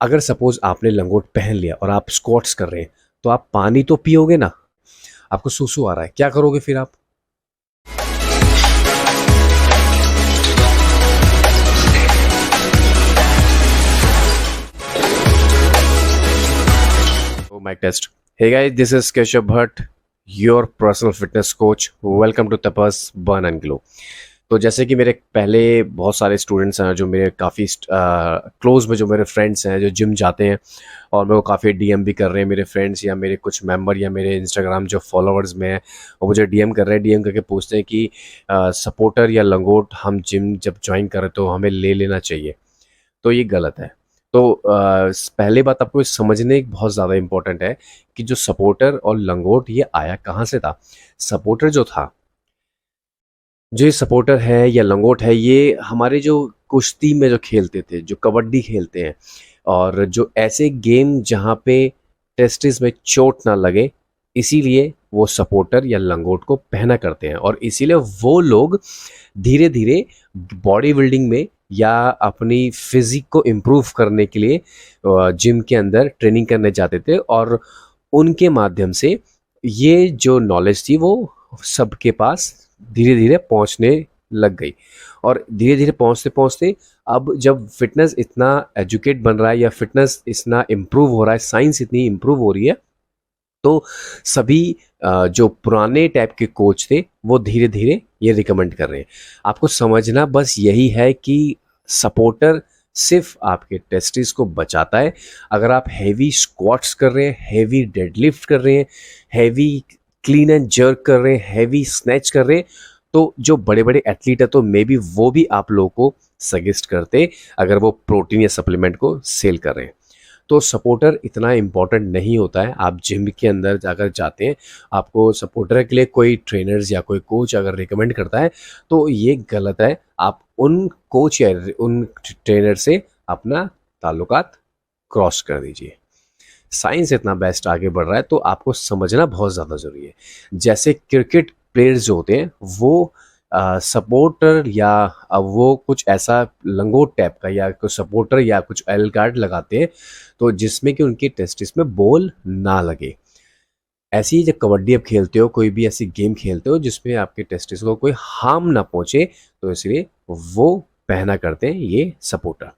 अगर सपोज आपने लंगोट पहन लिया और आप स्क्वाट्स कर रहे हैं, तो आप पानी तो पियोगे ना। आपको सुसु आ रहा है, क्या करोगे फिर आप? Mic test. Hey guys, this is Keshav Bhatt, your personal fitness coach. Welcome to Tapas burn and glow. तो जैसे कि मेरे पहले बहुत सारे स्टूडेंट्स हैं जो मेरे काफ़ी क्लोज में, जो मेरे फ्रेंड्स हैं जो जिम जाते हैं, और मेरे को काफ़ी डीएम भी कर रहे हैं मेरे फ्रेंड्स या मेरे कुछ मेंबर या मेरे इंस्टाग्राम जो फॉलोअर्स में हैं, वो मुझे डीएम कर रहे हैं। डीएम करके पूछते हैं कि सपोर्टर या लंगोट हम जिम जब ज्वाइन करें तो हमें ले लेना चाहिए। तो ये गलत है। तो पहली बात आपको समझने की बहुत ज़्यादा इम्पोर्टेंट है कि जो सपोर्टर और लंगोट ये आया कहाँ से था। सपोर्टर जो था, जो ये सपोर्टर है या लंगोट है, ये हमारे जो कुश्ती में जो खेलते थे, जो कबड्डी खेलते हैं, और जो ऐसे गेम जहाँ पे टेस्टिस में चोट ना लगे, इसीलिए वो सपोर्टर या लंगोट को पहना करते हैं। और इसीलिए वो लोग धीरे धीरे बॉडी बिल्डिंग में या अपनी फिजिक को इम्प्रूव करने के लिए जिम के अंदर ट्रेनिंग करने जाते थे, और उनके माध्यम से ये जो नॉलेज थी वो सबके पास धीरे धीरे पहुंचने लग गई। और धीरे धीरे पहुंचते पहुंचते अब जब फिटनेस इतना एजुकेट बन रहा है या फिटनेस इतना इम्प्रूव हो रहा है, साइंस इतनी इम्प्रूव हो रही है, तो सभी जो पुराने टाइप के कोच थे वो धीरे धीरे ये रिकमेंड कर रहे हैं। आपको समझना बस यही है कि सपोर्टर सिर्फ आपके टेस्टिस को बचाता है। अगर आप हैवी स्क्वाट्स कर रहे हैं, हैवी डेडलिफ्ट कर रहे हैं, हैवी क्लीन एंड जर्क कर रहे हैं, हैवी स्नैच कर रहे हैं, तो जो बड़े बड़े एथलीट है तो मे बी वो भी आप लोगों को सजेस्ट करते अगर वो प्रोटीन या सप्लीमेंट को सेल कर रहे हैं। तो सपोर्टर इतना इम्पोर्टेंट नहीं होता है। आप जिम के अंदर अगर जाते हैं, आपको सपोर्टर के लिए कोई ट्रेनर्स या कोई कोच अगर रिकमेंड करता है तो ये गलत है। आप उन कोच या उन ट्रेनर से अपना ताल्लुकात क्रॉस कर दीजिए। साइंस इतना बेस्ट आगे बढ़ रहा है तो आपको समझना बहुत ज़्यादा ज़रूरी है। जैसे क्रिकेट प्लेयर्स जो होते हैं वो सपोर्टर या वो कुछ ऐसा लंगोट टाइप का या कुछ सपोर्टर या कुछ एल गार्ड लगाते हैं, तो जिसमें कि उनके टेस्टिस में बॉल ना लगे। ऐसे ही जब कबड्डी आप खेलते हो, कोई भी ऐसी गेम खेलते हो जिसमें आपके टेस्टिस को कोई हार्म ना पहुंचे, तो इसलिए वो पहना करते हैं ये सपोर्टर।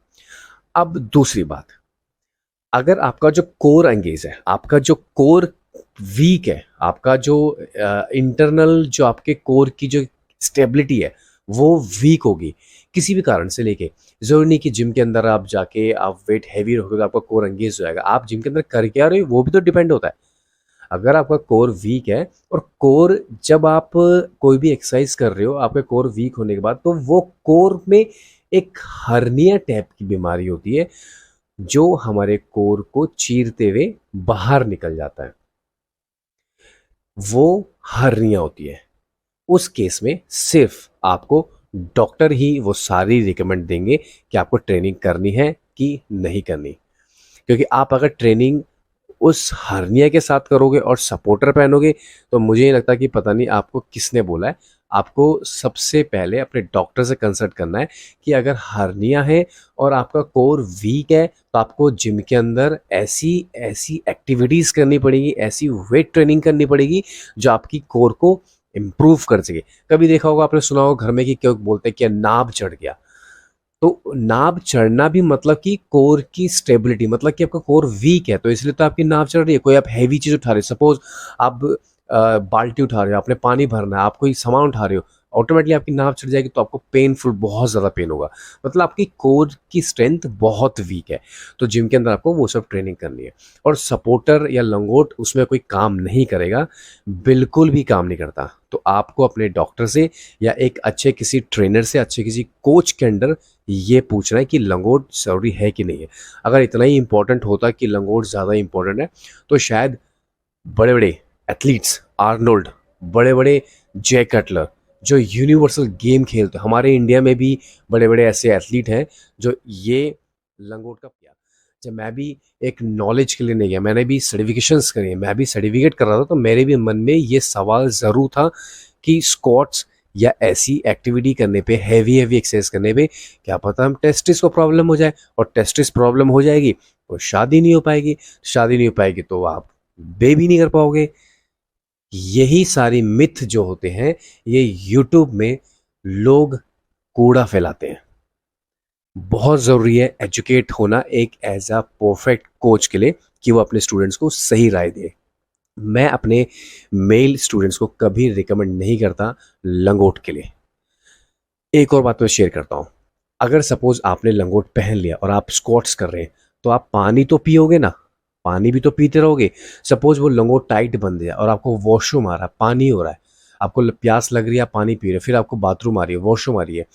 अब दूसरी बात, अगर आपका जो कोर एंगेज है, आपका जो कोर वीक है, आपका जो इंटरनल जो आपके कोर की जो स्टेबिलिटी है वो वीक होगी किसी भी कारण से लेके, जरूरी नहीं कि जिम के अंदर आप जाके आप वेट हैवी रखोगे तो आपका कोर एंगेज हो जाएगा। आप जिम के अंदर कर क्या रहे हो वो भी तो डिपेंड होता है। अगर आपका कोर वीक है, और कोर जब आप कोई भी एक्सरसाइज कर रहे हो आपके कोर वीक होने के बाद, तो वो कोर में एक हर्निया टाइप की बीमारी होती है जो हमारे कोर को चीरते हुए बाहर निकल जाता है, वो हर्निया होती है। उस केस में सिर्फ आपको डॉक्टर ही वो सारी रिकमेंड देंगे कि आपको ट्रेनिंग करनी है कि नहीं करनी। क्योंकि आप अगर ट्रेनिंग उस हर्निया के साथ करोगे और सपोर्टर पहनोगे, तो मुझे नहीं लगता कि पता नहीं आपको किसने बोला है। आपको सबसे पहले अपने डॉक्टर से कंसल्ट करना है कि अगर हर्निया है और आपका कोर वीक है, तो आपको जिम के अंदर ऐसी ऐसी एक्टिविटीज़ करनी पड़ेगी, ऐसी वेट ट्रेनिंग करनी पड़ेगी जो आपकी कोर को इम्प्रूव कर सके। कभी देखा होगा, आपने सुना होगा घर में कि क्यों बोलते हैं कि नाभ चढ़ गया। तो नाभ चढ़ना भी मतलब कि कोर की स्टेबिलिटी, मतलब कि आपका कोर वीक है तो इसलिए तो आपकी नाभ चढ़ रही है। कोई आप हैवी चीज उठा रहे हो, सपोज आप बाल्टी उठा रहे हो, आपने पानी भरना है, आप कोई सामान उठा रहे हो, ऑटोमेटिकली आपकी नाभ चढ़ जाएगी तो आपको पेनफुल, बहुत ज़्यादा पेन होगा। मतलब आपकी कोर की स्ट्रेंथ बहुत वीक है। तो जिम के अंदर आपको वो सब ट्रेनिंग करनी है। और सपोर्टर या लंगोट उसमें कोई काम नहीं करेगा, बिल्कुल भी काम नहीं करता। तो आपको अपने डॉक्टर से या एक अच्छे किसी ट्रेनर से, अच्छे किसी कोच के अंडर ये पूछना है कि लंगोट ज़रूरी है कि नहीं है। अगर इतना ही इंपॉर्टेंट होता कि लंगोट ज़्यादा इंपॉर्टेंट है, तो शायद बड़े बड़े एथलीट्स, आर्नोल्ड, बड़े बड़े जय कटलर, जो यूनिवर्सल गेम खेलते हैं, हमारे इंडिया में भी बड़े बड़े ऐसे एथलीट हैं जो ये लंगोट का किया। जब मैं भी एक नॉलेज के लिए नहीं गया, मैंने भी सर्टिफिकेशंस करी है, मैं भी सर्टिफिकेट कर रहा था, तो मेरे भी मन में ये सवाल ज़रूर था कि स्क्वाट्स या ऐसी एक्टिविटी करने पे, हैवी हैवी एक्सरसाइज करने पे क्या पता हम टेस्टिस को प्रॉब्लम हो जाए, और टेस्टिस प्रॉब्लम हो जाएगी आपको शादी नहीं हो पाएगी, शादी नहीं हो पाएगी तो आप बेबी नहीं कर पाओगे। यही सारी मिथ जो होते हैं, ये यूट्यूब में लोग कूड़ा फैलाते हैं। बहुत ज़रूरी है एजुकेट होना एक एज अ परफेक्ट कोच के लिए कि वो अपने स्टूडेंट्स को सही राय दे। मैं अपने मेल स्टूडेंट्स को कभी रिकमेंड नहीं करता लंगोट के लिए। एक और बात मैं शेयर करता हूँ, अगर सपोज आपने लंगोट पहन लिया और आप स्क्वाट्स कर रहे हैं तो आप पानी तो पियोगे ना, पानी भी तो पीते रहोगे। सपोज वो लंगोट टाइट बंद है और आपको वॉशरूम आ रहा है, पानी हो रहा है, आपको प्यास लग रही है, आप पानी पी रहे हो, फिर आपको बाथरूम आ रही है, वॉशरूम आ रही है,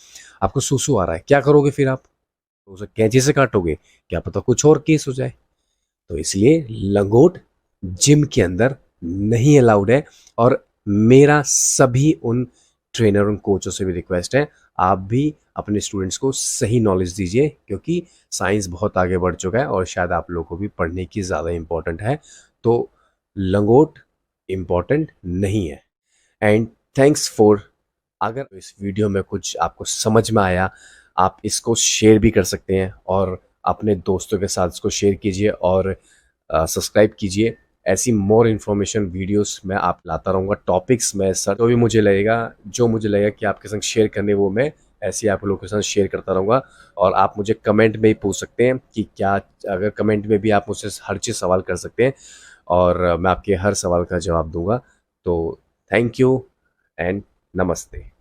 आपको सुसु आ रहा है, क्या करोगे फिर आप? तो उसे कैंची से काटोगे, क्या पता कुछ और केस हो जाए। तो इसलिए लंगोट जिम के अंदर नहीं अलाउड है। और मेरा सभी उन ट्रेनर उन कोचों से भी रिक्वेस्ट है, आप भी अपने स्टूडेंट्स को सही नॉलेज दीजिए, क्योंकि साइंस बहुत आगे बढ़ चुका है और शायद आप लोगों को भी पढ़ने की ज़्यादा इम्पोर्टेंट है। तो लंगोट इम्पोर्टेंट नहीं है। एंड थैंक्स फॉर, अगर इस वीडियो में कुछ आपको समझ में आया, आप इसको शेयर भी कर सकते हैं और अपने दोस्तों के साथ इसको शेयर कीजिए और सब्सक्राइब कीजिए। ऐसी मोर इन्फॉर्मेशन वीडियोस मैं आप लाता रहूँगा, टॉपिक्स में सर जो भी मुझे लगेगा, जो मुझे लगेगा कि आपके संग शेयर करने, वो मैं ऐसे ही आप लोगों के साथ शेयर करता रहूँगा। और आप मुझे कमेंट में ही पूछ सकते हैं कि क्या, अगर कमेंट में भी आप मुझसे हर चीज़ सवाल कर सकते हैं और मैं आपके हर सवाल का जवाब दूंगा। तो थैंक यू एंड नमस्ते।